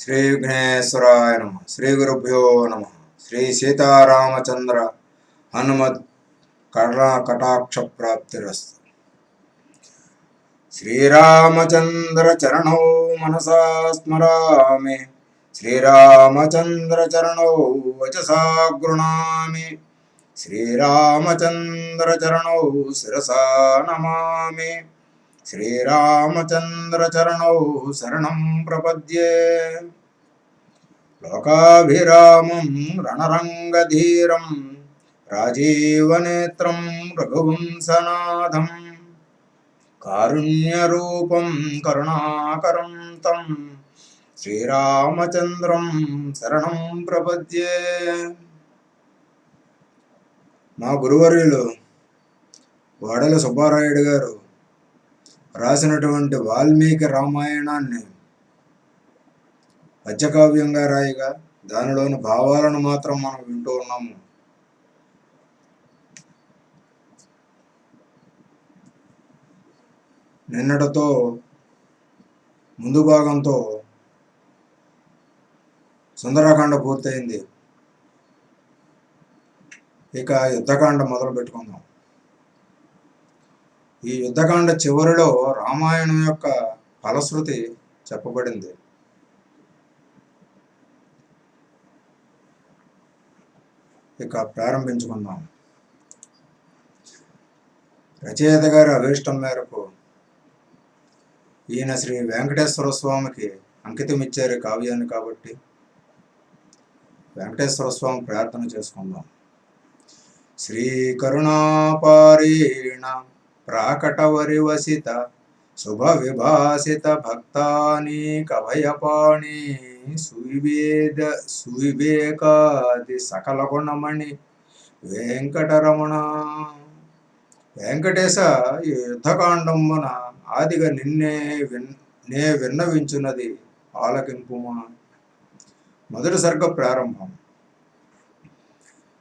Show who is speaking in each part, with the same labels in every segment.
Speaker 1: శ్రీ విఘ్నేశ్వరాయ నమ. శ్రీ గురుభ్యో నమ. శ్రీ సీతారామచంద్ర హనుమత్ కటాక్ష ప్రాప్తిరస్తు. శ్రీరామచంద్ర చరణౌ మనసా స్మరామి, శ్రీరామచంద్ర చరణౌ వచసా గృణామి, శ్రీరామచంద్ర చరణౌ శిరసా నమామి, శ్రీరామచంద్ర చరణౌ శరణం ప్రపద్యే. లోకాభిరామం రణరంగధీరం రాజీవనేత్రం రఘువంశనాథం, కారుణ్యరూపం కరుణాకరం తం శ్రీరామచంద్రం శరణం ప్రపద్యే. మా గురువర్యులు వాడల సుబ్బారాయుడు గారు రాసినటువంటి వాల్మీకి రామాయణాన్ని పద్యకావ్యంగా రాయగా దానిలోని భావాలను మాత్రం మనం వింటూ ఉన్నాము. నిన్నటితో ముందు భాగంతో సుందరకాండ పూర్తయింది. ఇక యుద్ధకాండ మొదలు పెట్టుకుందాం. ఈ యుద్ధకాండ చివరిలో రామాయణం యొక్క ఫలశ్రుతి చెప్పబడింది. ఇక ప్రారంభించుకుందాం. రచయిత గారి అభీష్టం మేరకు ఈయన శ్రీ వెంకటేశ్వర స్వామికి అంకితం ఇచ్చారు కావ్యాన్ని, కాబట్టి వెంకటేశ్వర స్వామి ప్రార్థన చేసుకుందాం. శ్రీ కరుణాపారీణ ప్రాకటవరివసిత శుభ విభాసిత భక్తానీకభయపాణి సువివేకాది సకల గుణమణి వెంకటరమణ. వెంకటేశ, ఈ యుద్ధకాండమున ఆదిగా నే విన్నవించున్నది ఆలకింపుమా. మొదటి సర్గ ప్రారంభం.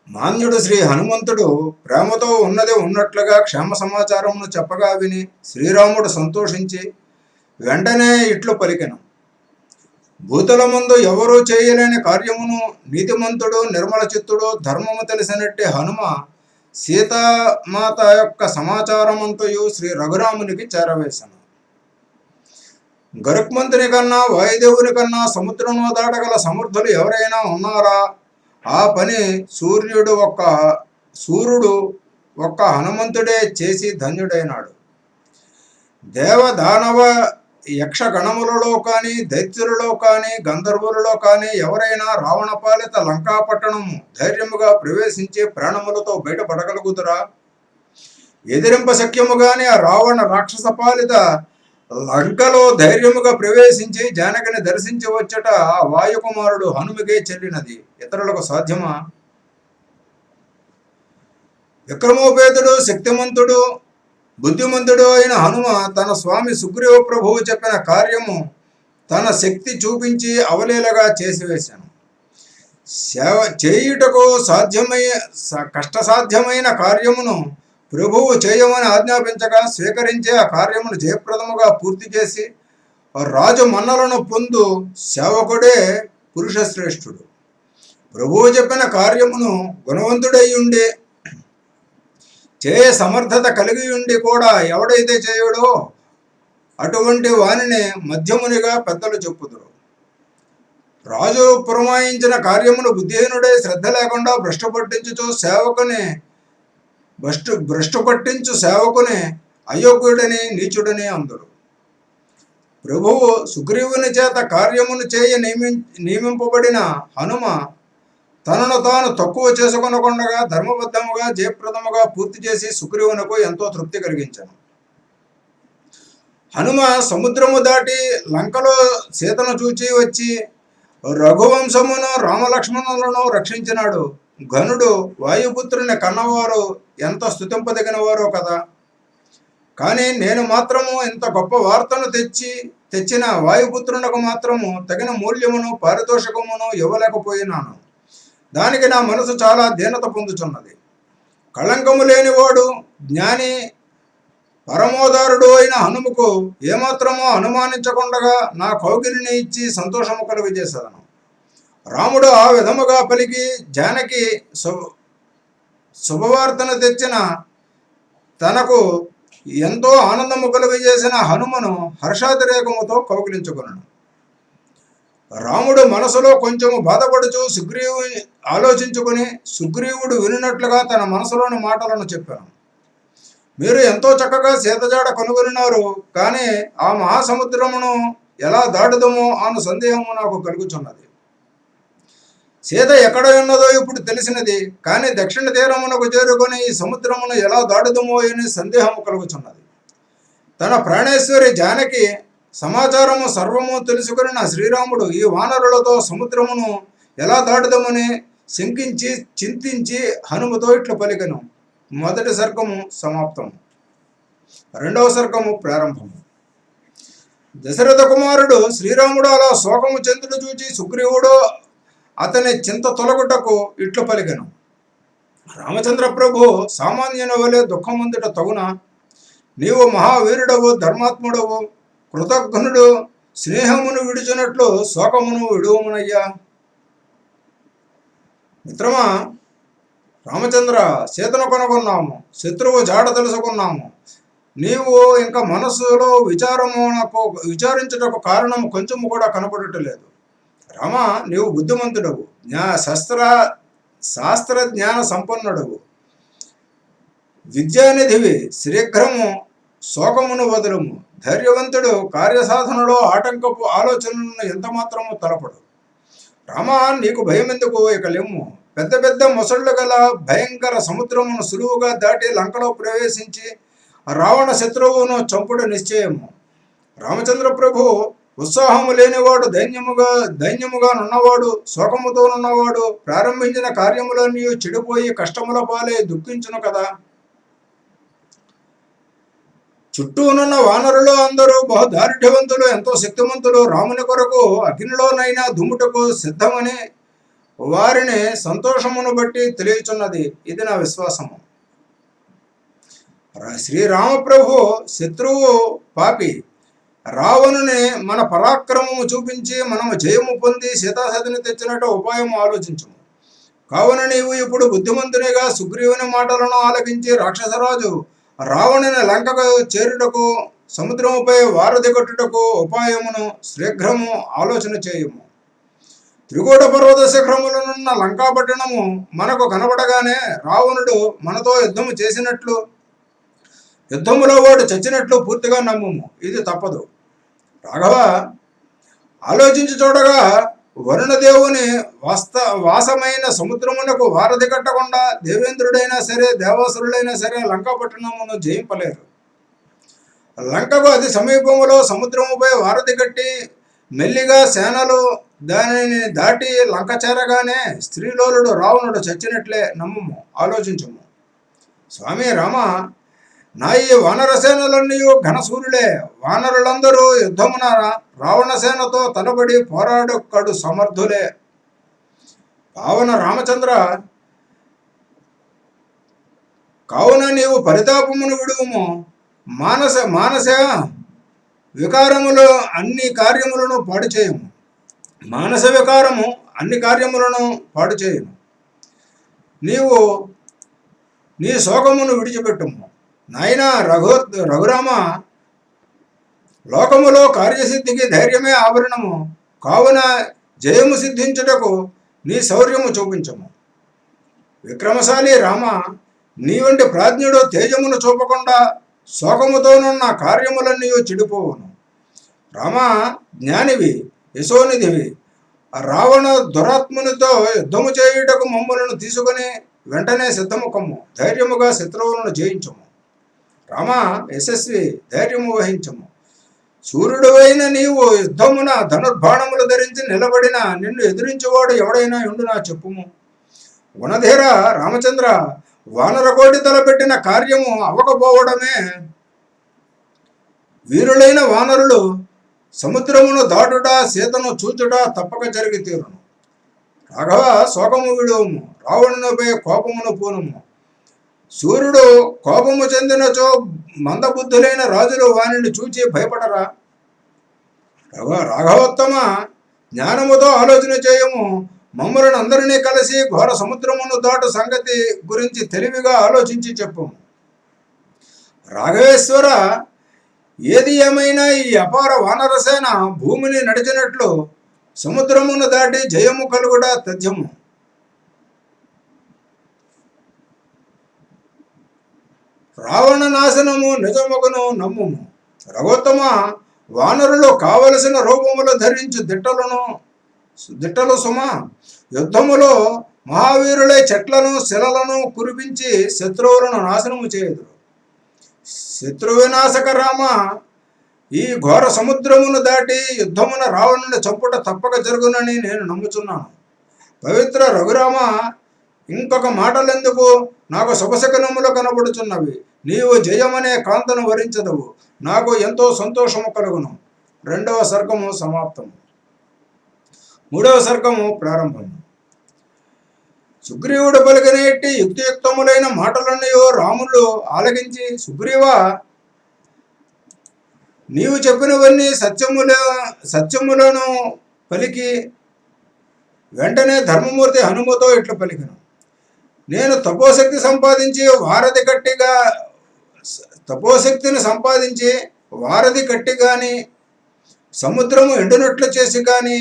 Speaker 1: మాన్యుడు శ్రీ హనుమంతుడు ప్రేమతో ఉన్నదే ఉన్నట్లుగా క్షేమ సమాచారమును చెప్పగా విని శ్రీరాముడు సంతోషించి వెంటనే ఇట్లు పలికెను. భూతుల ముందు ఎవరూ చేయలేని కార్యమును నీతిమంతుడు నిర్మల చిత్తుడు ధర్మము తెలిసినట్టే హనుమ సీతామాత యొక్క సమాచారమంతయు శ్రీ రఘురామునికి చేరవేశాను. గరుక్మంతుని కన్నా వాయుదేవుని కన్నా సముద్రము దాటగల సమర్థులు ఎవరైనా ఉన్నారా? ఆ పని సూర్యుడు ఒక్క హనుమంతుడే చేసి ధన్యుడైనాడు. దేవదానవ యక్షగణములలో కానీ దైత్యులలో కానీ గంధర్వులలో కానీ ఎవరైనా రావణ పాలిత లంకాపట్టణము ధైర్యముగా ప్రవేశించి ప్రాణములతో బయటపడగలుగుతురా? ఎదిరింప శక్యము గాని ఆ రావణ రాక్షస పాలిత లంకలో ధైర్యముగా ప్రవేశించి జానకిని దర్శించి వచ్చట ఆ వాయుకుమారుడు హనుమకే చెల్లినది, ఇతరులకు సాధ్యమా? విక్రమోపేతుడు శక్తిమంతుడు బుద్ధిమంతుడు అయిన హనుమ తన స్వామి సుగ్రీవ ప్రభువు చెప్పిన కార్యము తన శక్తి చూపించి అవలీలగా చేసివేశాను. చేయుటకు కష్టసాధ్యమైన కార్యమును ప్రభువు చేయమని ఆజ్ఞాపించగా స్వీకరించి ఆ కార్యమును జయప్రదముగా పూర్తి చేసి రాజు మన్నలను పొందు సేవకుడే పురుషశ్రేష్ఠుడు. ప్రభువు చెప్పిన కార్యమును గుణవంతుడై ఉండి చేయ సమర్థత కలిగి ఉండి కూడా ఎవడైతే చేయడో అటువంటి వానిని మధ్యమునిగా పెద్దలు చెప్పుదురు. రాజు పురమాయించిన కార్యమును బుద్ధిహీనుడై శ్రద్ధ లేకుండా భ్రష్టు పట్టించు సేవకుని అయోగ్యుడని నీచుడని అందరు. ప్రభువు సుగ్రీవుని చేత కార్యమును చేయ నియమింపబడిన హనుమ తనను తాను తక్కువ చేసుకొనకుండా ధర్మబద్ధముగా జయప్రదముగా పూర్తి చేసి సుగ్రీవునకు ఎంతో తృప్తి కలిగించాను. హనుమ సముద్రము దాటి లంకలో సీతను చూచి వచ్చి రఘువంశమును రామలక్ష్మణులను రక్షించినాడు. ఘనుడు వాయుపుత్రుని కన్నవారు ఎంత స్తుతింపదగిన వారో కదా. కానీ నేను మాత్రము ఇంత గొప్ప వార్తను తెచ్చిన వాయుపుత్రునకు మాత్రము తగిన మూల్యమును పారితోషికమును ఇవ్వలేకపోయినాను. దానికి నా మనసు చాలా దీనత పొందుచున్నది. కళంకము లేనివాడు జ్ఞాని పరమోదారుడు అయిన హనుమకు ఏమాత్రమో అనుమానించకుండగా నా కౌగిలిని ఇచ్చి సంతోషము కలుగజేశాను. రాముడు ఆ విధముగా పలికి జానకి శుభవార్తను తెచ్చిన తనకు ఎంతో ఆనందము కలుగజేసిన హనుమను హర్షాతిరేకముతో కౌగిలించుకున్నాను. రాముడు మనసులో కొంచెము బాధపడుచు ఆలోచించుకుని సుగ్రీవుడు వినినట్లుగా తన మనసులోని మాటలను చెప్పాను. మీరు ఎంతో చక్కగా సీతజాడ కనుగొనినారు, కానీ ఆ మహాసముద్రమును ఎలా దాటుదమో అను సందేహము నాకు కలుగుచున్నది. సీత ఎక్కడ ఉన్నదో ఇప్పుడు తెలిసినది, కానీ దక్షిణ తీరమునకు చేరుకొని ఈ సముద్రమును ఎలా దాటుదమో అని సందేహము కలుగుచున్నది. తన ప్రాణేశ్వరి జానకి సమాచారము సర్వము తెలుసుకున్న శ్రీరాముడు ఈ వానరులతో సముద్రమును ఎలా దాటుదమని శంకించి చింతించి హనుమతో ఇట్లు పలికెను. మొదటి సర్గము సమాప్తము. రెండవ సర్గము ప్రారంభము. దశరథ కుమారుడు శ్రీరాముడు అలా శోకము చెందుడు చూచి సుగ్రీవుడు అతని చింత తొలగుటకు ఇట్లు పలికెను. రామచంద్ర ప్రభు, సామాన్యుని వలె దుఃఖముందుట తగున. నీవు మహావీరుడవు, ధర్మాత్ముడవు, కృతజ్ఞుడు, స్నేహమును విడిచినట్లు శోకమును విడువమునయ్యా. మిత్రమా రామచంద్ర, సీతను కనుగొన్నాము, శత్రువు జాడ తెలుసుకున్నాము. నీవు ఇంకా మనస్సులో విచారించుటకు కారణము కొంచెము కూడా కనపడటలేదు. రామ, నీవు బుద్ధిమంతుడవు, శాస్త్ర జ్ఞాన సంపన్నుడవు, విద్యానిధివి. శీఘ్రము శోకమును వదులుము. ధైర్యవంతుడు కార్యసాధనలో ఆటంకపు ఆలోచనలను ఎంత మాత్రము తలపడు. రామా, నీకు భయం ఎందుకు? ఇక లెమ్ము. పెద్ద పెద్ద మొసళ్ళు గల భయంకర సముద్రమును సులువుగా దాటి లంకలో ప్రవేశించి రావణ శత్రువును చంపుడు నిశ్చయము. రామచంద్ర ప్రభు, ఉత్సాహము లేనివాడు దైన్యముగా నున్నవాడు, శోకముతోనున్నవాడు ప్రారంభించిన కార్యములన్నీ చెడిపోయి కష్టముల పాలై దుఃఖించును కదా. చుట్టూనున్న వానరులు అందరూ బహుదారిఢ్యవంతులు, ఎంతో శక్తివంతులు. రాముని కొరకు అగ్నిలోనైనా దుమ్ముటకు సిద్ధమని వారిని సంతోషమును బట్టి తెలియచున్నది. ఇది నా విశ్వాసము. శ్రీరామప్రభు శత్రువు పాపి రావణుని మన పరాక్రమము చూపించి మనము జయము పొంది సీతాసతిని తెచ్చినట్టు ఉపాయము ఆలోచించము. కావున నీవు ఇప్పుడు బుద్ధిమంతునిగా సుగ్రీవుని మాటలను ఆలకించి రాక్షసరాజు రావణుని లంకకు చేరుటకు సముద్రముపై వారధి కట్టుటకు ఉపాయమును శీఘ్రము ఆలోచన చేయము. త్రికూట పర్వత శిఖరములనున్న లంకాపట్టణము మనకు కనబడగానే రావణుడు మనతో యుద్ధము చేసినట్లు, యుద్ధములో వాడు చచ్చినట్లు పూర్తిగా నమ్ముము. ఇది తప్పదు. రాఘవ, ఆలోచించి చూడగా వరుణదేవుని వాసమైన సముద్రమునకు వారధి కట్టకుండా దేవేంద్రుడైనా సరే, దేవాసురుడైనా సరే లంకాపట్టణమును జయింపలేరు. లంకకు అతి సమీపములో సముద్రముపై వారధి కట్టి మెల్లిగా సేనలు దానిని దాటి లంక చేరగానే స్త్రీలోలుడు రావణుడు చచ్చినట్లే నమ్మము, ఆలోచించము. స్వామి రామ, నా ఈ వానరసేనలన్నీ ఘనసూరులే. వానరులందరూ యుద్ధమున రావణసేనతో తలబడి పోరాడుకడు సమర్థులే. పావన రామచంద్ర, కావున నీవు పరితాపమును విడువుము. మానస వికారములు అన్ని కార్యములను పాడు చేయము. మానస వికారము అన్ని కార్యములను పాడు చేయము. నీవు నీ శోకమును విడిచిపెట్టుము. నాయనా రఘురామ, లోకములో కార్యసిద్ధికి ధైర్యమే ఆభరణము. కావున జయము సిద్ధించుటకు నీ శౌర్యము చూపించము. విక్రమశాలి రామ, నీ వంటి ప్రాజ్ఞుడు తేజమును చూపకుండా శోకముతోనున్న కార్యములన్నీ చెడిపోవును. రామ, జ్ఞానివి, యశోనిధివి. రావణ దురాత్మునితో యుద్ధము చేయుటకు మమ్మలను తీసుకుని వెంటనే సిద్ధముఖము. ధైర్యముగా శత్రువులను జయించము. రామ, యశస్వి, ధైర్యము వహించము. సూర్యుడువైన నీవు యుద్ధమున ధనుర్బాణములు ధరించి నిలబడిన నిన్ను ఎదిరించేవాడు ఎవడైనా ఉండునా చెప్పుము. గుణధీర రామచంద్ర, వానరకోటి తలపెట్టిన కార్యము అవ్వకపోవడమే. వీరులైన వానరులు సముద్రమును దాటుట, సీతను చూచుట తప్పక జరిగి తీరును. రాఘవ, శోకము విడువము. రావణునిపై కోపమును పూనుము. సూర్యుడు కోపము చెందినచో మందబుద్ధులైన రాజులు వానిని చూచి భయపడరా? రాఘవోత్తమ, జ్ఞానముతో ఆలోచన చేయము. మమ్ములను అందరినీ కలిసి ఘోర సముద్రమును దాటు సంగతి గురించి తెలివిగా ఆలోచించి చెప్పు. రాఘవేశ్వర, ఏది ఏమైనా ఈ అపార వానరసేన భూమిని నడిచినట్లు సముద్రమును దాటి జయము కలుగుట తథ్యము. రావణ నాశనము నిజముగును నమ్ముము. రఘోత్తమ, వానరులు కావలసిన రూపములు ధరించి దిట్టలు సుమ. యుద్ధములో మహావీరులై చెట్లను శిలలను కురిపించి శత్రువులను నాశనము చేయదు. శత్రు వినాశక రామ, ఈ ఘోర సముద్రమును దాటి యుద్ధమున రావణుని చంపుట తప్పక జరుగునని నేను నమ్ముచున్నాను. పవిత్ర రఘురామ, ఇంకొక మాటలెందుకు? నాకు శుభశకనములు కనబడుచున్నవి. నీవు జయమనే కాంతను వరించదవు. నాకు ఎంతో సంతోషము కలుగును. 2వ సర్గము సమాప్తము. 3వ సర్గము ప్రారంభము. సుగ్రీవుడు పలికినట్టి యుక్తియుక్తములైన మాటలన్నీ రాములు ఆలకించి, సుగ్రీవా, నీవు చెప్పినవన్నీ సత్యములను పలికి వెంటనే ధర్మమూర్తి హనుమతో ఇట్లు పలికిను. నేను తపోశక్తిని సంపాదించి వారధి కట్టి గాని సముద్రము ఎండునట్లు చేసి గాని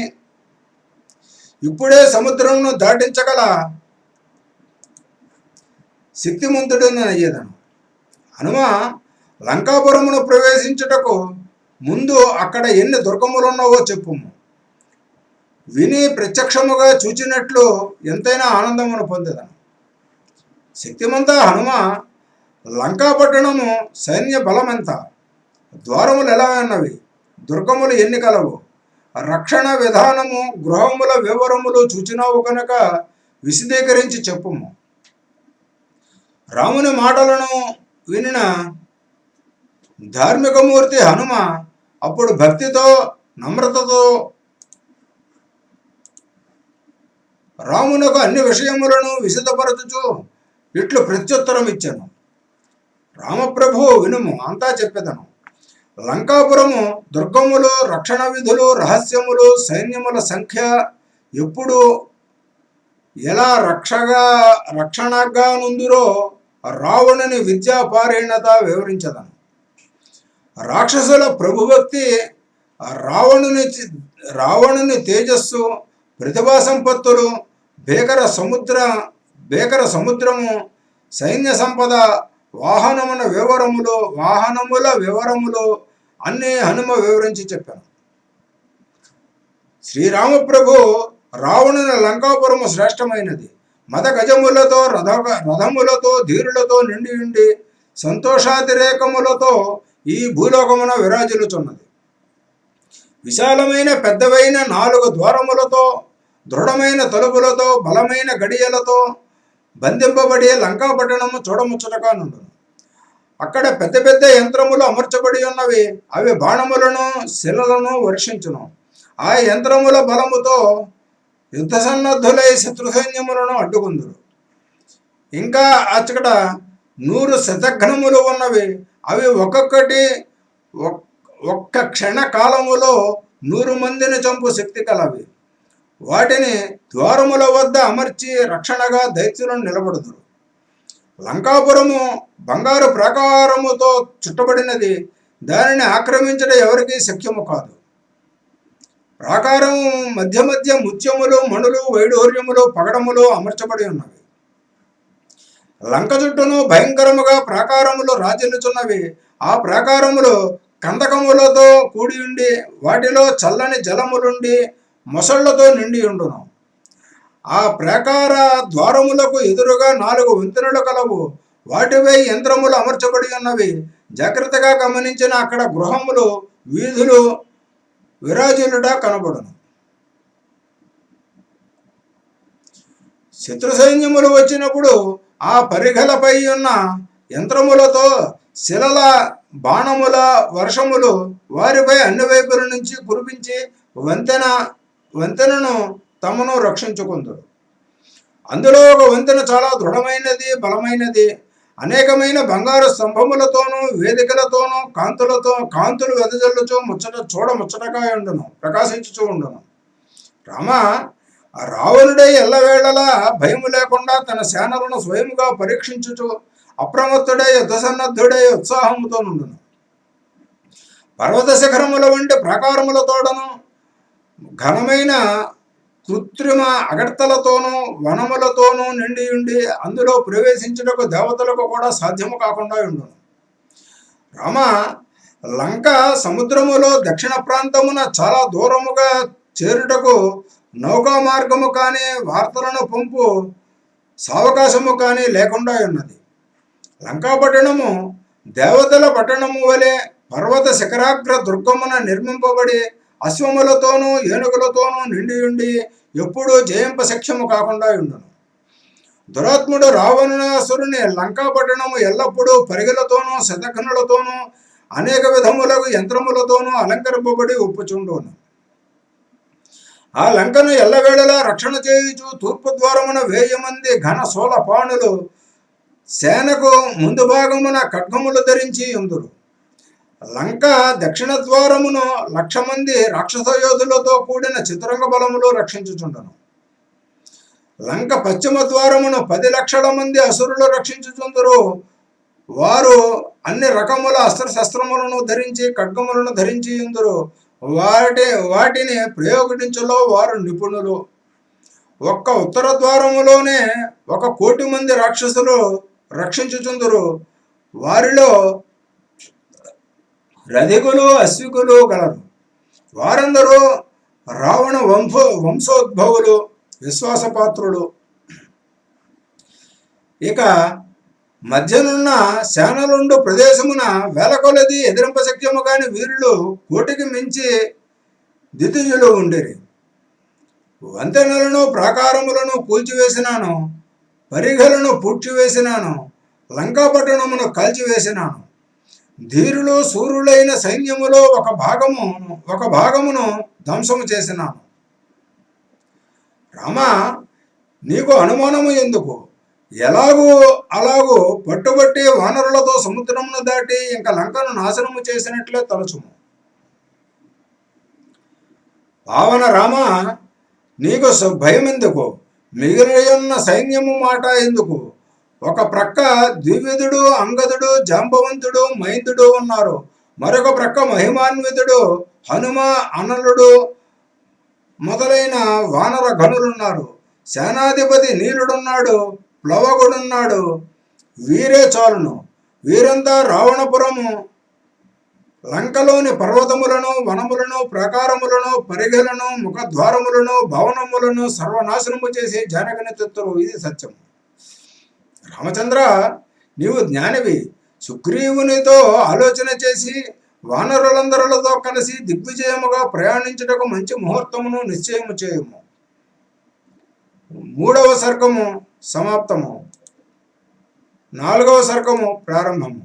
Speaker 1: ఇప్పుడే సముద్రమును దాటించగల శక్తిమంతుడిని అయ్యేదను. హనుమ, లంకాపురమును ప్రవేశించుటకు ముందు అక్కడ ఎన్ని దుర్గములున్నావో చెప్పుము. విని ప్రత్యక్షముగా చూచినట్లు ఎంతైనా ఆనందమును పొందేదను. శక్తిమంత హనుమ, లంకాపట్టణము సైన్య బలమెంత? ద్వారములు ఎలా ఉన్నవి? దుర్గములు ఎన్ని కలవు? రక్షణ విధానము, గృహముల వివరములు చూచినావు కనుక విశదీకరించి చెప్పుము. రాముని మాటలను వినిన ధార్మికమూర్తి హనుమ అప్పుడు భక్తితో నమ్రతతో రామునకు అన్ని విషయములను విశదపరచుచు ఇట్లు ప్రత్యుత్తరం ఇచ్చాను. రామప్రభు, వినుము, అంతా చెప్పేదను. లంకాపురము దుర్గములు, రక్షణ విధులు, రహస్యములు, సైన్యముల సంఖ్య, ఎప్పుడు ఎలా రక్షణగా నుందురో రావణుని విద్యాపారీణత వివరించదను. రాక్షసుల ప్రభుభక్తి, రావణుని తేజస్సు, ప్రతిభా సంపత్తులు, భీకర సముద్రము, సైన్య సంపద, వాహనముల వివరములు అన్నీ హనుమ వివరించి చెప్పాను. శ్రీరామప్రభు, రావణుని లంకాపురము శ్రేష్టమైనది. మద గజములతో రథములతో ధీరులతో నిండి ఉండి సంతోషాతిరేకములతో ఈ భూలోకమున విరాజిల్లుచున్నది. విశాలమైన పెద్దవైన 4 ద్వారములతో, దృఢమైన తలుపులతో, బలమైన గడియలతో బంధింపబడి లంకాపట్టణము చూడముచ్చటగా నుండును. అక్కడ పెద్ద పెద్ద యంత్రములు అమర్చబడి ఉన్నవి. అవి బాణములను శిలలను వర్షించును. ఆ యంత్రముల బలముతో యుద్ధ సన్నద్ధులై శత్రు సైన్యములను అడ్డుకుందురు. ఇంకా అచ్చట 100 శతఘ్నములు ఉన్నవి. అవి ఒక్క క్షణ కాలములో 100 మందిని చంపు శక్తి కలవి. వాటిని ద్వారముల వద్ద అమర్చి రక్షణగా దైత్యులను నిలబడుదురు. లంకాపురము బంగారు ప్రాకారముతో చుట్టబడినది. దానిని ఆక్రమించడం ఎవరికీ శక్యము కాదు. ప్రాకారము మధ్య మధ్య ముత్యములు, మణులు, వైఢూర్యములు, పగడములు అమర్చబడి ఉన్నవి. లంక చుట్టూను భయంకరముగా ప్రాకారములు రాజిల్లుచున్నవి. ఆ ప్రాకారములు కందకములతో కూడి ఉండి వాటిలో చల్లని జలములుండి మొసళ్లతో నిండి ఉండును. ఆ ప్రాకార ద్వారములకు ఎదురుగా 4 వంతెనలు కలవు. వాటిపై యంత్రములు అమర్చబడి ఉన్నవి. జాగ్రత్తగా గమనించిన అక్కడ గృహములు, వీధులు విరాజులుట కనబడును. శత్రు సైన్యములు వచ్చినప్పుడు ఆ పరిఘలపై ఉన్న యంత్రములతో శిలల బాణముల వర్షములు వారిపై అన్ని వైపుల నుంచి కురిపించి వంతెనను తమను రక్షించుకుందరు. అందులో ఒక వంతెన చాలా దృఢమైనది, బలమైనది. అనేకమైన బంగారు స్తంభములతోనూ వేదికలతోనూ కాంతులు వెదజల్లుచు ముచ్చటగా ఉండును, ప్రకాశించుచూ ఉండును. రామ, ఆ రావణుడై ఎల్లవేళలా భయము లేకుండా తన సేనలను స్వయముగా పరీక్షించుచు అప్రమత్తుడై యుద్ధసన్నద్ధుడై ఉత్సాహముతో నుండును. పర్వత శిఖరముల వంటి ప్రాకారములతోడను ఘనమైన కృత్రిమ అగడ్తలతోనూ వనములతోనూ నిండియుండి అందులో ప్రవేశించుటకు దేవతలకు కూడా సాధ్యము కాకుండా ఉండును. రామ, లంక సముద్రములో దక్షిణ ప్రాంతమున చాలా దూరముగా చేరుటకు నౌకా మార్గము కానీ వార్తలను పంపు సావకాశము కానీ లేకుండా ఉన్నది. లంకాపట్టణము దేవతల పట్టణము వలె పర్వత శిఖరాగ్ర దుర్గమున నిర్మింపబడి అశ్వములతోనూ ఏనుగులతోనూ నిండియుండి ఎప్పుడూ జయింపశక్యము కాకుండా ఉండును. దురాత్ముడు రావణాసురుని లంకాపట్టణము ఎల్లప్పుడూ పరిగెలతోనూ శతఘనులతోనూ అనేక విధములకు యంత్రములతోనూ అలంకరింపబడి ఉప్పుచుండును. ఆ లంకను ఎల్లవేళలా రక్షణ చేయుచు తూర్పు ద్వారమున 1000 మంది ఘన శూలపాణులు సేనకు ముందు భాగమున ఖడ్గములు ధరించి ఉందురు. లంక దక్షిణ ద్వారమును 1,00,000 మంది రాక్షస యోధులతో కూడిన చతురంగ బలములు రక్షించుచుండను. లంక పశ్చిమ ద్వారమును 10 లక్షల మంది అసురులు రక్షించుచుందరు. వారు అన్ని రకముల అస్త్రశస్త్రములను ధరించి ఖడ్గములను ధరించి ఉందరు. వాటిని ప్రయోగించలో వారు నిపుణులు. ఒక్క ఉత్తర ద్వారములోనే 1,00,00,000 మంది రాక్షసులు రక్షించుచుందరు. వారిలో రధికులు అశ్వికులు గలరు. వారందరూ రావణ వంశోద్భవులు, విశ్వాసపాత్రులు. ఇక మధ్యనున్న సేనలుండు ప్రదేశమున వేలకొలది ఎదిరింపశక్యము కాని వీరులు 1,00,000కి మించి దితిజులు ఉండిరి. వంతెనలను ప్రాకారములను కూల్చివేసినాను, పరిఘలను పూడ్చివేసినాను, లంకాపట్టణమును కాల్చివేసినాను. ధీరులు సూర్యులైన సైన్యములో ఒక భాగమును ధ్వంసము చేసినాను. రామ, నీకు అనుమానము ఎందుకు? అలాగూ పట్టుబట్టి వానరులతో సముద్రమును దాటి ఇంకా లంకను నాశనము చేసినట్లే తలచుము. పావన రామ, నీకు భయం ఎందుకు? మిగిలియున్న సైన్యము మాట ఎందుకు? ఒక ప్రక్క ద్వివిధుడు, అంగదుడు, జాంబవంతుడు, మైందుడు ఉన్నారు. మరొక ప్రక్క మహిమాన్వితుడు, హనుమ, అనలుడు మొదలైన వానర గనులున్నారు. సేనాధిపతి నీలుడున్నాడు, ప్లవగుడున్నాడు. వీరే చాలును. వీరంతా రావణపురము లంకలోని పర్వతములను, వనములను, ప్రాకారములను, పరిగెలను, ముఖద్వారములను, భవనములను సర్వనాశనము చేసి జానకిని తెత్తురు. ఇది సత్యం. రామచంద్ర, నీవు జ్ఞానివి. సుగ్రీవునితో ఆలోచన చేసి వానరులందరితో కలిసి దిగ్విజయముగా ప్రయాణించుటకు మంచి ముహూర్తమును నిశ్చయము చేయము. 3వ సర్గము సమాప్తము. 4వ సర్గము ప్రారంభము.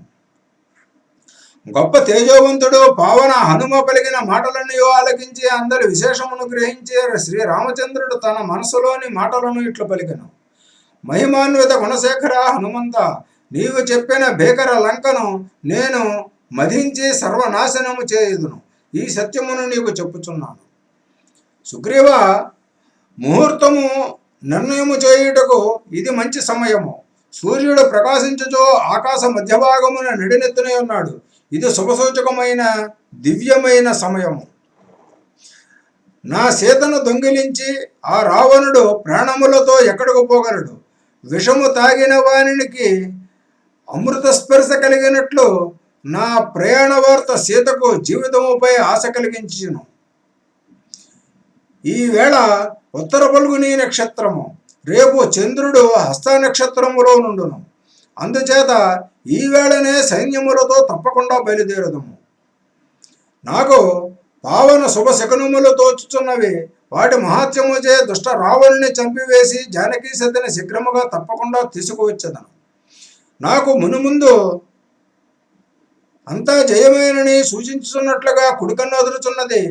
Speaker 1: గొప్ప తేజోవంతుడు పావన హనుమ పలికిన మాటలన్నీ ఆలకించి అందరి విశేషమును గ్రహించి శ్రీరామచంద్రుడు తన మనసులోని మాటలను ఇట్లు పలికెను. మహిమాన్విత గుణశేఖర హనుమంత, నీవు చెప్పిన భీకర లంకను నేను మధించి సర్వనాశనము చేయుదును. ఈ సత్యమును నీకు చెప్పుచున్నాను. సుగ్రీవ, ముహూర్తము నిర్ణయము చేయుటకు ఇది మంచి సమయము. సూర్యుడు ప్రకాశించుచో ఆకాశ మధ్యభాగమున నడినెత్తునే ఉన్నాడు. ఇది శుభసూచకమైన దివ్యమైన సమయము. నా సీతను దొంగిలించి ఆ రావణుడు ప్రాణములతో ఎక్కడికి పోగలడు? విషము తాగిన వానికి అమృత స్పర్శ కలిగినట్లు నా ప్రయాణ వార్త సీతకు జీవితముపై ఆశ కలిగించును. ఈవేళ ఉత్తర పల్గుని నక్షత్రము, రేపు చంద్రుడు హస్త నక్షత్రములో నుండును. అందుచేత ఈవేళనే సైన్యములతో తప్పకుండా బయలుదేరదము. నాకు పావన శుభ శకునములు తోచుచున్నవి. వాటి మహాత్యముచే దుష్ట రావణుని చంపివేసి జానకీ సతిని శీఘ్రముగా తప్పకుండా తీసుకువచ్చేదను. నాకు మునుముందు అంతా జయమేనని సూచించుతున్నట్లుగా కుడికన్ను అదురుచున్నది.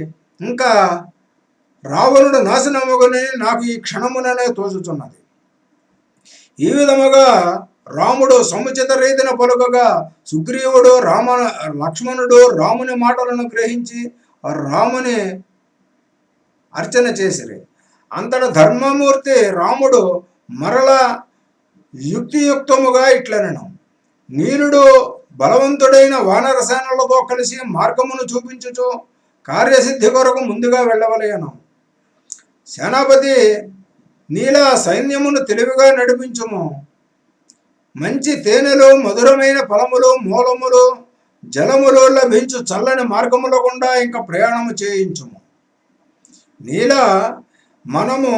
Speaker 1: ఇంకా రావణుడు నాశనముగని నాకు ఈ క్షణముననే తోచుచున్నది. ఈ విధముగా రాముడు సముచిత రీతిన పలుకగా సుగ్రీవుడు లక్ష్మణుడు రాముని మాటలను గ్రహించి రాముని అర్చన చేసిరి. అంతట ధర్మమూర్తి రాముడు మరల యుక్తియుక్తముగా ఇట్లనెను: నీలుడు బలవంతుడైన వానర సేనలతో కలిసి మార్గమును చూపించుచు కార్యసిద్ధి కొరకు ముందుగా వెళ్ళవలయను. సేనాపతి, నీల సైన్యమును తెలివిగా నడిపించుము. మంచి తేనెలు, మధురమైన ఫలములు, మూలములు, జలములు లభించు చల్లని మార్గముల గుండా ఇంకా ప్రయాణము చేయించుము. నీల, మనము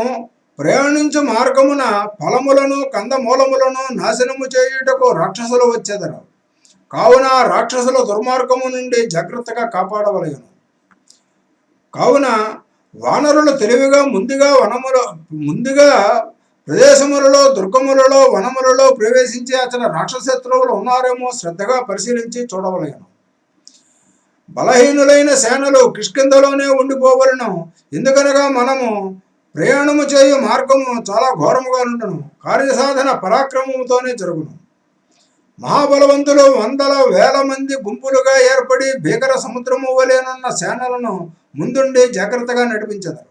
Speaker 1: ప్రయాణించు మార్గమున ఫలములను కందమూలములను నాశనము చేయుటకు రాక్షసులు వచ్చేదరు. కావున రాక్షసుల దుర్మార్గము నుండి జాగ్రత్తగా కాపాడవలయను. కావున వానరులు తెలివిగా ముందుగా ప్రదేశములలో, దుర్గములలో, వనములలో ప్రవేశించి అతని రాక్షసత్రువులు ఉన్నారేమో శ్రద్ధగా పరిశీలించి చూడవలయను. బలహీనులైన సేనలు కిష్కింధలోనే ఉండిపోవలను. ఎందుకనగా మనము ప్రయాణము చేయు మార్గము చాలా ఘోరముగా నుండును. కార్యసాధన పరాక్రమముతోనే జరుగును. మహాబలవంతులు వందల వేల మంది గుంపులుగా ఏర్పడి భీకర సముద్రము వలెనున్న సేనలను ముందుండి జాగ్రత్తగా నడిపించెదరు.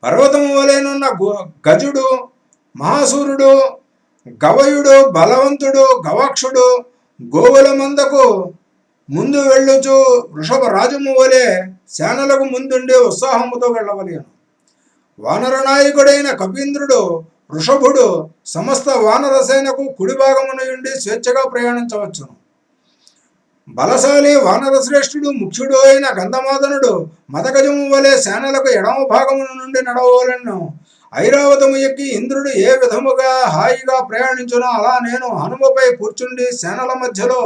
Speaker 1: పర్వతము వలెనున్న గజుడు, మహాసూరుడు, గవయుడు, బలవంతుడు, గవాక్షుడు గోవుల మందకు ముందు వెళ్ళుచు వృషభ రాజము వలె సేనలకు ముందుండి ఉత్సాహముతో వెళ్ళవలెను. వానర నాయకుడైన కపీంద్రుడు, వృషభుడు సమస్త వానర సేనకు కుడి భాగమున ఉండి స్వేచ్ఛగా ప్రయాణించవచ్చును. బలశాలి వానర శ్రేష్ఠుడు ముఖ్యుడు అయిన గంధమాదనుడు మదగజము వలె సేనలకు ఎడమ భాగమున నుండి నడవవలెను. ఐరావతము ఎక్కి ఇంద్రుడు ఏ విధముగా హాయిగా ప్రయాణించునో అలా నేను హనుమపై కూర్చుండి సేనల మధ్యలో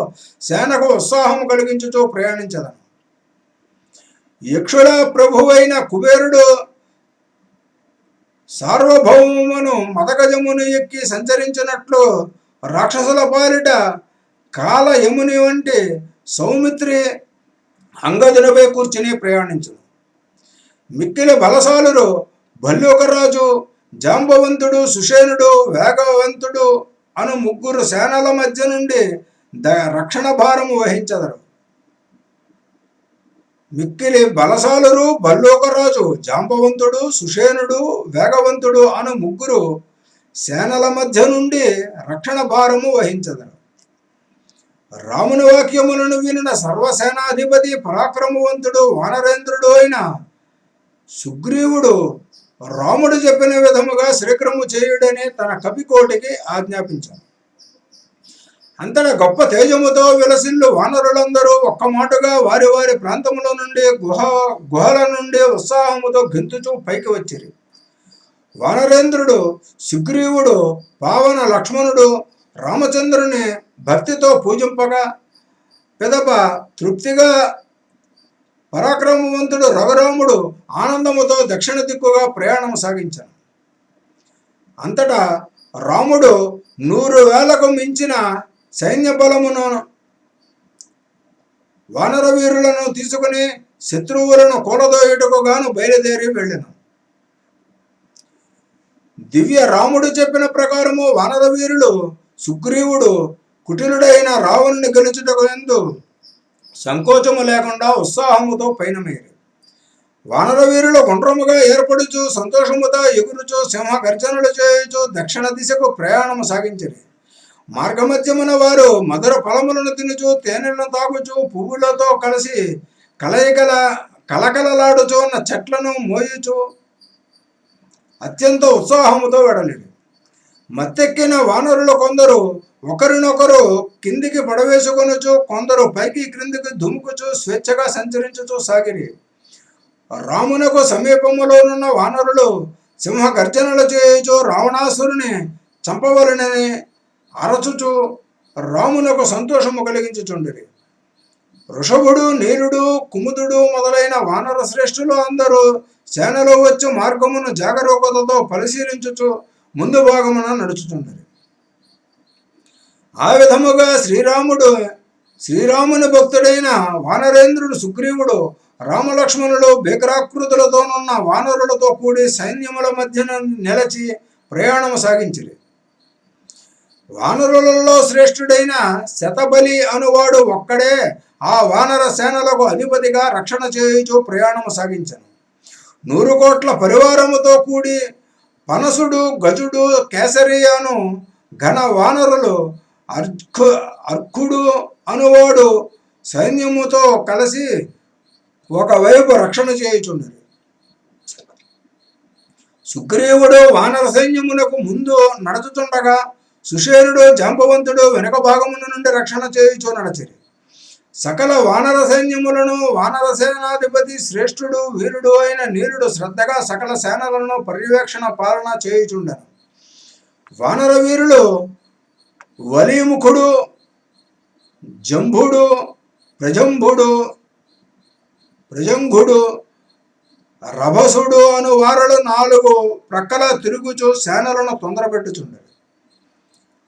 Speaker 1: సేనకు ఉత్సాహము కలిగించుతూ ప్రయాణించదను. యక్షుల ప్రభువైన కుబేరుడు సార్వభౌమను మదగజమును ఎక్కి సంచరించినట్లు రాక్షసుల పాలిట కాల యముని వంటి సౌమిత్రి అంగదునిపై కూర్చుని ప్రయాణించును. మిక్కిలి బలశాలురు భల్లూకరాజు, జాంబవంతుడు, సుషేనుడు, వేగవంతుడు అను ముగ్గురు సేనల మధ్య నుండి రక్షణ భారము వహించదరు. మిక్కిలి బలశాలురు భల్లూకరాజు, జాంబవంతుడు, సుషేనుడు, వేగవంతుడు అను ముగ్గురు సేనల మధ్య నుండి రక్షణ భారము వహించదరు. రాముని వాక్యములను వినిన సర్వసేనాధిపతి పరాక్రమవంతుడు వానరేంద్రుడు అయిన సుగ్రీవుడు రాముడు చెప్పిన విధముగా శ్రీక్రము చేయుడని తన కపికోటికి ఆజ్ఞాపించాడు. అంతటా గొప్ప తేజముతో విలసిల్లు వానరులందరూ ఒక్క మాటగా వారి వారి ప్రాంతముల నుండి గుహల నుండి ఉత్సాహముతో గెంతుచూ పైకి వచ్చిరి. వానరేంద్రుడు, సుగ్రీవుడు, పావన లక్ష్మణుడు రామచంద్రుని భక్తితో పూజింపగా పిదప తృప్తిగా పరాక్రమవంతుడు రఘురాముడు ఆనందముతో దక్షిణ దిక్కుగా ప్రయాణం సాగించాడు. అంతటా రాముడు 100,000కు మించిన సైన్య బలమును వానర వీరులను తీసుకుని శత్రువులను కూలదోయుటకు గాను బయలుదేరి వెళ్ళెను. దివ్య రాముడు చెప్పిన ప్రకారము వానర వీరులు సుగ్రీవుడు కుటిలుడైన రావణుని గెలుచుటకు ఎందు సంకోచము లేకుండా ఉత్సాహముతో పయనమయ్యారు. వానర వీరులు గుండ్రముగా ఏర్పడుచు సంతోషముతో ఎగురుచు సింహ గర్జనలు చేయుచు దక్షిణ దిశకు ప్రయాణము సాగించారు. మార్గమధ్యమున వారు మధుర ఫలములను తినుచు తేనెలను తాగుచు పువ్వులతో కలిసి కలకలలాడుచు ఉన్న చెట్లను మోయుచు అత్యంత ఉత్సాహముతో వెడలేరు. మత్తెక్కిన వానరులు కొందరు ఒకరినొకరు కిందికి పడవేసుకొనుచు, కొందరు పైకి క్రిందికి దుముకుచు స్వేచ్ఛగా సంచరించుచూ సాగిరి. రామునకు సమీపములోనున్న వానరులు సింహ గర్జనలు చేయుచు రావణాసురుని చంపవలనని అరచుచు రామునకు సంతోషము కలిగించుచుండిరి. వృషభుడు, నీలుడు, కుముదుడు మొదలైన వానర శ్రేష్ఠులు అందరూ సేనలో వచ్చి మార్గమును జాగరూకతతో పరిశీలించుచు ముందు భాగమున నడుచుచుండిరి. ఆ విధముగా శ్రీరాముని భక్తుడైన వానరేంద్రుడు సుగ్రీవుడు రామలక్ష్మణులు భీకరాకృతులతోనున్న వానరులతో కూడి సైన్యముల మధ్యన నిలచి ప్రయాణము సాగించిరి. వానరులలో శ్రేష్ఠుడైన శతబలి అనువాడు ఒక్కడే ఆ వానర సేనలకు అధిపతిగా రక్షణ చేయుచు ప్రయాణము సాగించను. 100 కోట్ల పరివారముతో కూడి పనసుడు, గజుడు, కేసరియను ఘన వానరులు అర్కుడు అనువాడు సైన్యముతో కలిసి ఒకవైపు రక్షణ చేయుచుండరు. సుగ్రీవుడు వానర సైన్యములకు ముందు నడుచుచుండగా సుషేనుడు, జాంబవంతుడు వెనుక భాగమున నుండి రక్షణ చేయుచు నడచిరి. సకల వానర సైన్యములను వానర సేనాధిపతి శ్రేష్ఠుడు వీరుడు అయిన నీలుడు శ్రద్ధగా సకల సేనలను పర్యవేక్షణ పాలన చేయుచుండెను. వానర వీరులు వలీముఖుడు, జంభుడు, ప్రజంగుడు, రభసుడు అను వారులు 4 ప్రక్కల తిరుగుచు సేనలను తొందరపెట్టుచుండరు.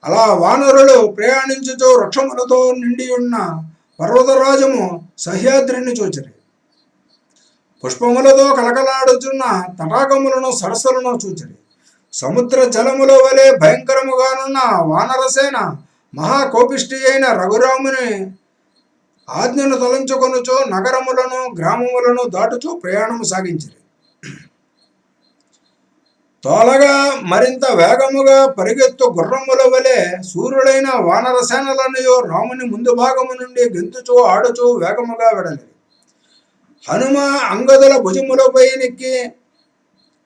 Speaker 1: అలా వానరులు ప్రయాణించుచు వృక్షములతో నిండి ఉన్న పర్వతరాజము సహ్యాద్రిని చూచిరి. పుష్పములతో కలకలాడుచున్న తటాకములను సరస్సులను చూచిరి. సముద్ర జలముల వలె భయంకరముగానున్న వానరసేన మహాకోపిష్టి అయిన రఘురాముని ఆజ్ఞను తలంచుకొనుచు నగరములను గ్రామములను దాటుచు ప్రయాణము సాగించిరి. తోలగా మరింత వేగముగా పరిగెత్తు గుర్రముల వలె సూర్యుడైన వానర సేనలనియో రాముని ముందు భాగము నుండి గెంతుచూ ఆడుచూ వేగముగా వెడలిరి. హనుమ అంగదుల భుజములపై నెక్కి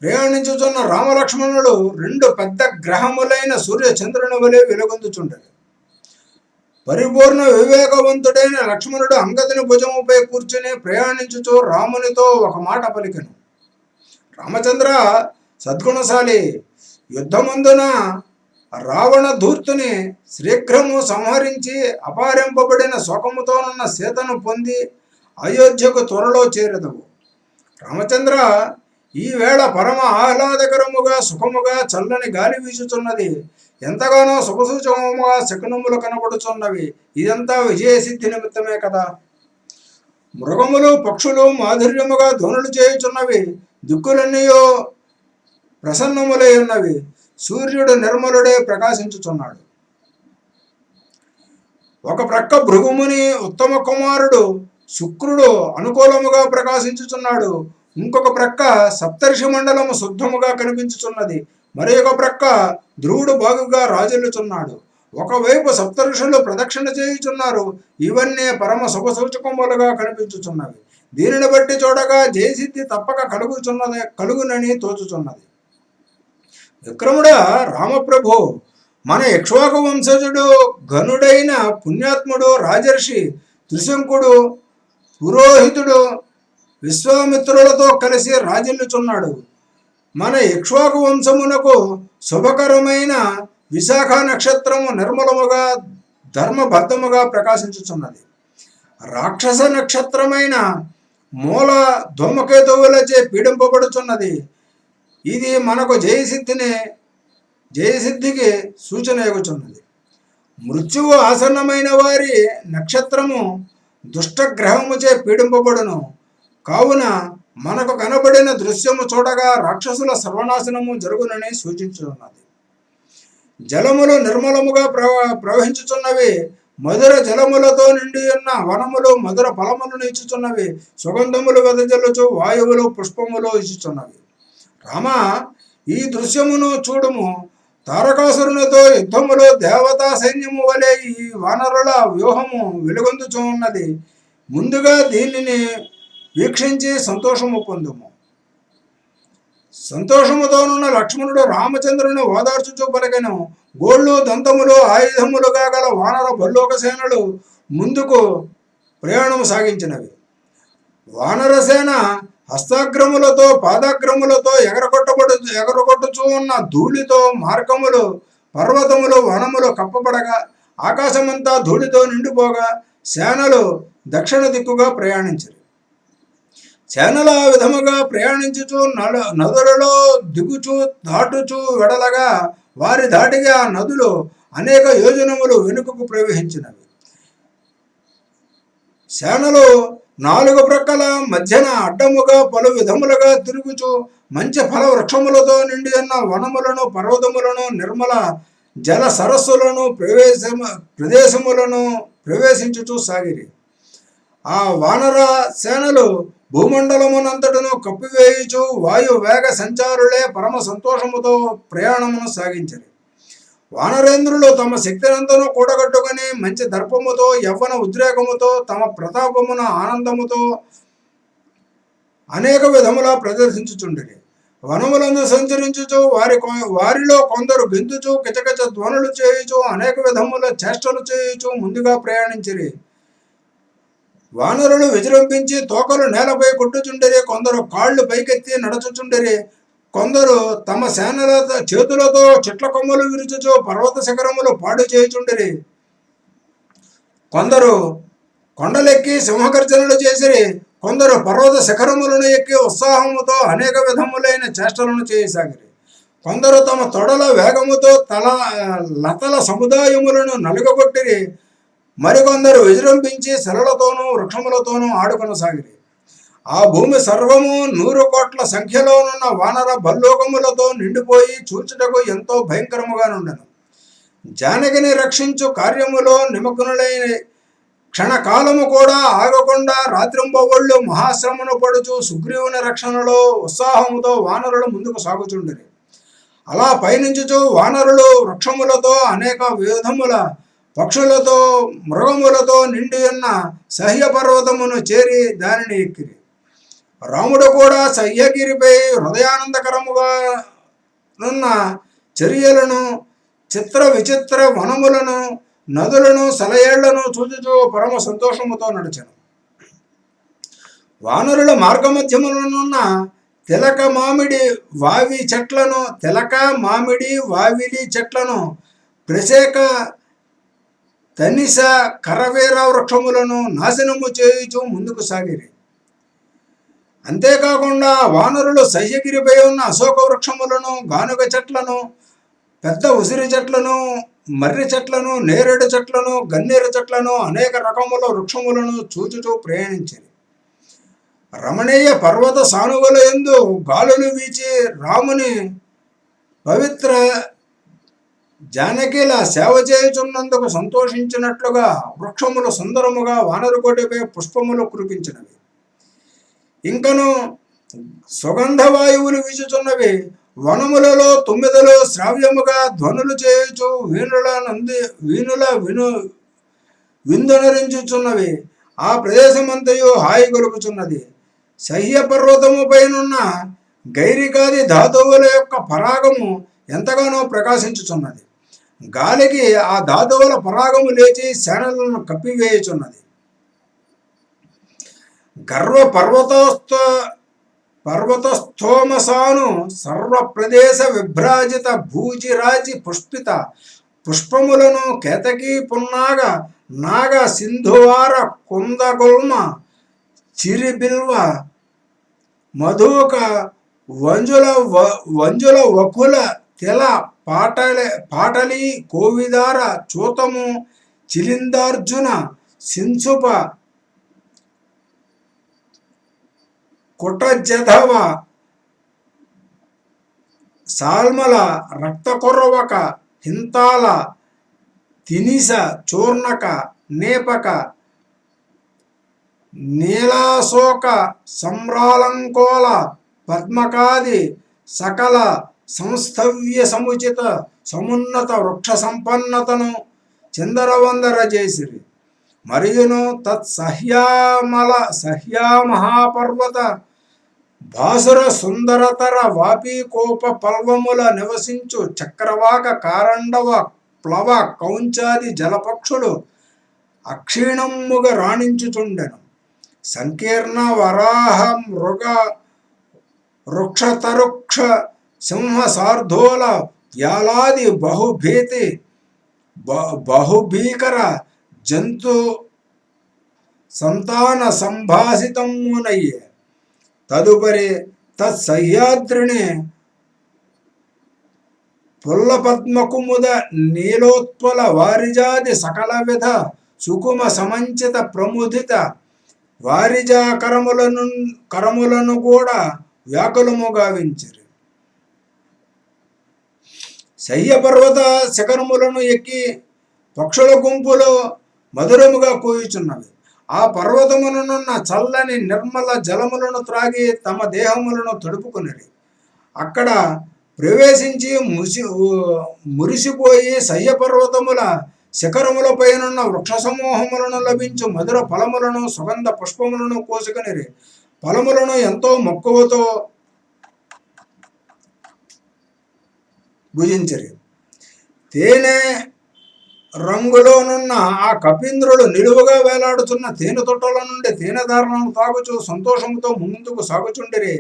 Speaker 1: ప్రయాణించుచున్న రామలక్ష్మణుడు 2 పెద్ద గ్రహములైన సూర్య చంద్రుని వలె వెలుగొందుచుండరు. పరిపూర్ణ వివేకవంతుడైన లక్ష్మణుడు అంగదుని భుజముపై కూర్చుని ప్రయాణించుచు రామునితో ఒక మాట పలికెను. రామచంద్ర, సద్గుణశాలి, యుద్ధమందున రావణ ధూర్తుని శీఘ్రము సంహరించి అపారింపబడిన శోకముతోనున్న సీతను పొంది అయోధ్యకు త్వరలో చేరదవు. రామచంద్ర, ఈ వేళ పరమ ఆహ్లాదకరముగా సుఖముగా చల్లని గాలి వీచుచున్నది. ఎంతగానో శుభసూచకముగా శకునములు కనబడుచున్నవి. ఇదంతా విజయసిద్ధి నిమిత్తమే కదా. మృగములు పక్షులు మాధుర్యముగా ధ్వనులు చేయుచున్నవి. దిక్కులన్నీయో ప్రసన్నములై ఉన్నవి. సూర్యుడు నిర్మలుడే ప్రకాశించుచున్నాడు. ఒక ప్రక్క భృగుముని ఉత్తమ కుమారుడు శుక్రుడు అనుకూలముగా ప్రకాశించుచున్నాడు. ఇంకొక ప్రక్క సప్తర్షి మండలము శుద్ధముగా కనిపించుచున్నది. మరి ఒక ప్రక్క ధ్రువుడు బాగుగా రాజల్లుచున్నాడు. ఒకవైపు సప్తఋషులు ప్రదక్షిణ చేయుచున్నారు. ఇవన్నీ పరమ శుభసూచకములుగా కనిపించుచున్నవి. దీనిని బట్టి చూడగా జయసిద్ధి తప్పక కలుగునని తోచుచున్నది. విక్రముడా, రామప్రభు, మన ఇక్ష్వాకు వంశజుడు ఘనుడైన పుణ్యాత్ముడు రాజర్షి త్రిశంకుడు పురోహితుడు విశ్వామిత్రులతో కలిసి రాజిల్లుచున్నాడు. మన ఇక్ష్వాకు వంశమునకు శుభకరమైన విశాఖ నక్షత్రము నిర్మలముగా ధర్మబద్ధముగా ప్రకాశించుచున్నది. రాక్షస నక్షత్రమైన మూల ధూమకేతువులచే పీడింపబడుచున్నది. ఇది మనకు జయసిద్ధికి సూచన ఇవ్వచున్నది. మృత్యువు ఆసన్నమైన వారి నక్షత్రము దుష్టగ్రహముచే పీడింపబడును. కావున మనకు కనబడిన దృశ్యము చూడగా రాక్షసుల సర్వనాశనము జరుగునని సూచించుచున్నది. జలములు నిర్మలముగా ప్రవహించుచున్నవి. మధుర జలములతో నిండి ఉన్న వనములు మధుర ఫలములను ఇచ్చుచున్నవి. సుగంధములు వెదజల్లుచు వాయువులు పుష్పములు ఇచ్చుచున్నవి. రామా, ఈ దృశ్యమును చూడుము. తారకాసురునితో యుద్ధములో దేవతా సైన్యము వలె ఈ వానరుల వ్యూహము వెలుగొందుచు ఉన్నది. ముందుగా దీనిని వీక్షించి సంతోషము పొందుము. సంతోషముతోనున్న లక్ష్మణుడు రామచంద్రుని ఓదార్చుచూ పలికెను. గోళ్ళు దంతములు ఆయుధములుగా గల వానర భల్లోక సేనలు ముందుకు ప్రయాణము సాగించినవి. వానరసేన హస్తాగ్రములతో పాదాగ్రములతో ఎగరగొట్టుచూ ఉన్న ధూళితో మార్గములు పర్వతములు వనములు కప్పబడగా ఆకాశమంతా ధూళితో నిండిపోగా సేనలు దక్షిణ దిక్కుగా ప్రయాణించారు. సేనలు ఆ విధముగా ప్రయాణించుచు నదులలో దిగుచు దాటుచూ వెడలగా వారి దాటిగా నదులు అనేక యోజనములు వెనుకకు ప్రవహించినవి. సేనలు 4 ప్రక్కల మధ్యన అడ్డముగా పలు విధములుగా తిరుగుచు మంచి ఫల వృక్షములతో నిండి ఉన్న వనములను పర్వతములను నిర్మల జల సరస్సులను ప్రదేశములను ప్రవేశించుచూ సాగిరి. ఆ వానర సేనలు భూమండలమునంతటను కప్పివేయుచు వాయు వేగ సంచారులే పరమ సంతోషముతో ప్రయాణమును సాగించరు. వానరేంద్రులు తమ శక్తినంతను కూడగట్టుకుని మంచి దర్పముతో యవ్వన ఉద్రేకముతో తమ ప్రతాపమున ఆనందముతో అనేక విధముల ప్రదర్శించుచుండిరి. వనములను సంచరించుచు వారిలో కొందరు గెంతుచు కిచకిచ ధ్వనులు చేయుచు అనేక విధముల చేష్టలు చేయుచు ముందుగా ప్రయాణించిరి. వానరులు విజృంభించి తోకలు నేలపై కొట్టుచుండిరి. కొందరు కాళ్ళు పైకెత్తి నడుచుచుండిరి. కొందరు తమ సేనల చేతులతో చెట్ల కొమ్మలు విరుచుచు పర్వత శిఖరములు పాడు చేయుచుండిరి. కొందరు కొండలెక్కి సింహగర్జనలు చేసిరి. కొందరు పర్వత శిఖరములను ఎక్కి ఉత్సాహముతో అనేక విధములైన చేష్టలను చేయసాగిరి. కొందరు తమ తొడల వేగముతో లతల సముదాయములను నలుగగొట్టిరి. మరికొందరు విజృంభించి శిలలతోనూ వృక్షములతోనూ ఆడుకొనసాగిరి. ఆ భూమి సర్వము 100 కోట్ల సంఖ్యలోనున్న వానర భల్లోకములతో నిండిపోయి చూచుటకు ఎంతో భయంకరముగా నుండెను. జానకిని రక్షించు కార్యములో నిమగ్నులైన క్షణకాలము కూడా ఆగకుండా రాత్రింబవళ్ళు మహాశ్రమను పడుచు సుగ్రీవుని రక్షణలో ఉత్సాహముతో వానరులు ముందుకు సాగుచుండిరి. అలా పయనించుచు వానరులు వృక్షములతో అనేక విధముల పక్షులతో మృగములతో నిండి ఉన్న సహ్య పర్వతమును చేరి దానిని ఎక్కిరి. రాముడు కూడా సహ్యగిరిపై హృదయానందకరముగా నున్న చర్యలను చిత్ర విచిత్ర వనములను నదులను సెలయేళ్లను చూచుచూ పరమ సంతోషముతో నడిచెను. వానరుల మార్గమధ్యములనున్న తిలక మామిడి వావిలి చెట్లను ప్రసేక తనిస కరవేర వృక్షములను నాశనము చేయుచు ముందుకు సాగిరి. అంతేకాకుండా వానరులు సహ్యగిరిపై ఉన్న అశోక వృక్షములను, గానుగ చెట్లను, పెద్ద ఉసిరి చెట్లను, మర్రి చెట్లను, నేరేడు చెట్లను, గన్నేరు చెట్లను, అనేక రకముల వృక్షములను చూచుచూ ప్రయాణించింది. రమణీయ పర్వత సానువుల యందు గాలులు వీచి రాముని పవిత్ర జానకిల సేవ చేయుచున్నందుకు సంతోషించినట్లుగా వృక్షములు సుందరముగా వానరుకోటిపై పుష్పములు కురిపించినవి. ఇంకను సుగంధ వాయువులు వీచుచున్నవి. వనములలో తుమ్మిదలు శ్రావ్యముగా ధ్వనులు చేయుచు విందునరించుచున్నవి. ఆ ప్రదేశమంతయు హాయి గొలుపుచున్నది. సహ్య పర్వతము పైనున్న గైరికాది ధాతువుల యొక్క పరాగము ఎంతగానో ప్రకాశించుచున్నది. గాలికి ఆ ధాతువుల పరాగము లేచి సేనలను కప్పివేయుచున్నది. గర్వ పర్వతస్థోమసాను సర్వ ప్రదేశ విభ్రాజిత భూజిరాజి పుష్పిత పుష్పములను కేతకీ పున్నాగ నాగ సింధువార కుందగుల్మ చిరిబిల్వ మధుక వంజుల వకుల తెల పాటలి కోవిదార చూతము చిలిందార్జున సింసుప కుటజధవ సాల్మల రక్తకొర్రవక హింతాల తినిస చూర్ణక నేపక నీలాశోక సమ్రాలంకోల పద్మకాది సకల సంస్థవ్య సముచిత సమున్నత వృక్ష సంపన్నతను చిందరవందర చేసిరి. మరియును సహ్యామహాపర్వత భాసుర సుందరతర వాపీకోప పల్వముల నివసించు చక్రవాక కారండవ ప్లవ కౌంచాది జలపక్షులు అక్షీణమ్ముగా రాణించుచుండెను. సంకీర్ణ వరాహ మృగ వృక్షతరుక్ష సింహ సార్ధోల వ్యాలాది బహుభీకర జంతు సంతాన సంభాసితమునయ్యే. తదుపరి తత్సహ్యాద్రిని పుల్లపద్మకుముద నీలోత్పల వారిజాది సకల విధ సుకుమ సమంచిత ప్రముదిత వారిజా కరములను కూడా వ్యాకులము గావించిరి. శయ్య పర్వత శిఖరములను ఎక్కి పక్షుల గుంపులు మధురముగా కూయుచున్నవి. ఆ పర్వతమునున్న చల్లని నిర్మల జలములను త్రాగి తమ దేహములను తడుపుకొనిరి. అక్కడ ప్రవేశించి మురిసిపోయి శయ్య పర్వతముల శిఖరములపైనున్న వృక్ష సమూహములను లభించు మధుర ఫలములను సుగంధ పుష్పములను కోసుకొనిరి. ఫలములను ఎంతో మక్కువతో భుజించిరి. తేనె రంగులోనున్న ఆ కపీంద్రులు నిలువుగా వేలాడుతున్న తేనె తొట్టల నుండి తేనెదారులను తాగుచూ సంతోషముతో ముందుకు సాగుచుండిరి.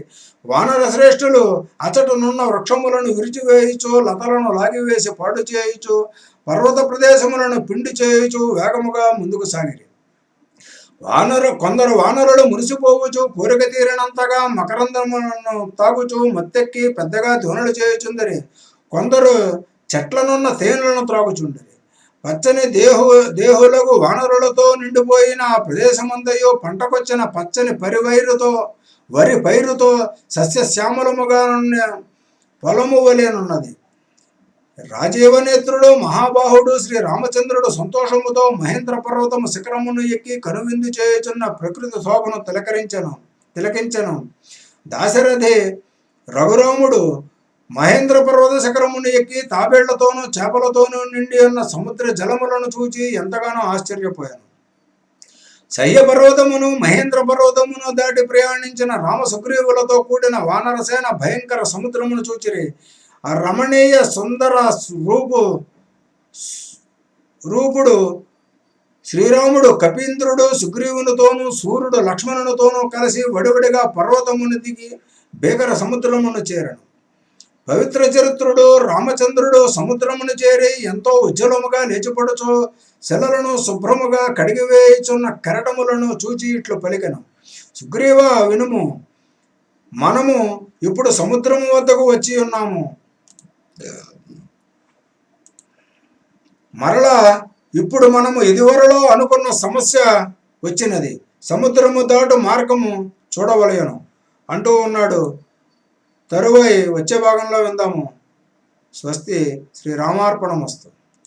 Speaker 1: వానర శ్రేష్ఠులు అచటనున్న వృక్షములను విరిచివేయుచు లతలను లాగివేసి పాడు చేయుచు పర్వత ప్రదేశములను పిండి చేయుచు వేగముగా ముందుకు సాగిరి. కొందరు వానరులు మురిసిపోవచ్చు కోరిక తీరినంతగా మకరందములను తాగుచూ మత్తెక్కి పెద్దగా ధ్వనులు చేయుచుందరి. కొందరు చెట్లనున్న తేనెలను త్రాగుచుండరి. పచ్చని దేహులకు వానరులతో నిండిపోయిన ఆ ప్రదేశమంతయు పంటకొచ్చిన పచ్చని వరి పైరుతో సస్యశ్యామలముగా పొలము వలెనున్నది. రాజీవనేత్రుడు మహాబాహుడు శ్రీ రామచంద్రుడు సంతోషముతో మహేంద్ర పర్వతము శిఖరమును ఎక్కి కనువిందు చేయుచున్న ప్రకృతి శోభను తిలకించెను. దాశరథి రఘురాముడు మహేంద్ర పర్వత శిఖరమును ఎక్కి తాబేళ్లతోనూ చేపలతోనూ నిండి ఉన్న సముద్ర జలములను చూచి ఎంతగానో ఆశ్చర్యపోయాను. శయ్య పర్వతమును మహేంద్ర పర్వతమును దాటి ప్రయాణించిన రామ సుగ్రీవులతో కూడిన వానరసేన భయంకర సముద్రమును చూచిరి. ఆ రమణీయ సుందర రూపుడు శ్రీరాముడు కపీంద్రుడు సుగ్రీవునితోనూ సూర్యుడు లక్ష్మణునితోనూ కలిసి వడివడిగా పర్వతమును దిగి భీకర సముద్రమును చేరను. పవిత్ర చరిత్రుడు రామచంద్రుడు సముద్రమును చేరి ఎంతో ఉజ్వలముగా లేచిపడుచు శిలలను శుభ్రముగా కడిగివేయుచున్న కెరటములను చూచి ఇట్లు పలికెను. సుగ్రీవ వినుము, మనము ఇప్పుడు సముద్రము వద్దకు వచ్చి ఉన్నాము. మరలా ఇప్పుడు మనము ఇదివరలో అనుకున్న సమస్య వచ్చినది. సముద్రము దాటు మార్గము చూడవలయను అంటూ ఉన్నాడు. తరువాయి వచ్చే భాగంలో విందాము. స్వస్తి. శ్రీరామార్పణమస్తు.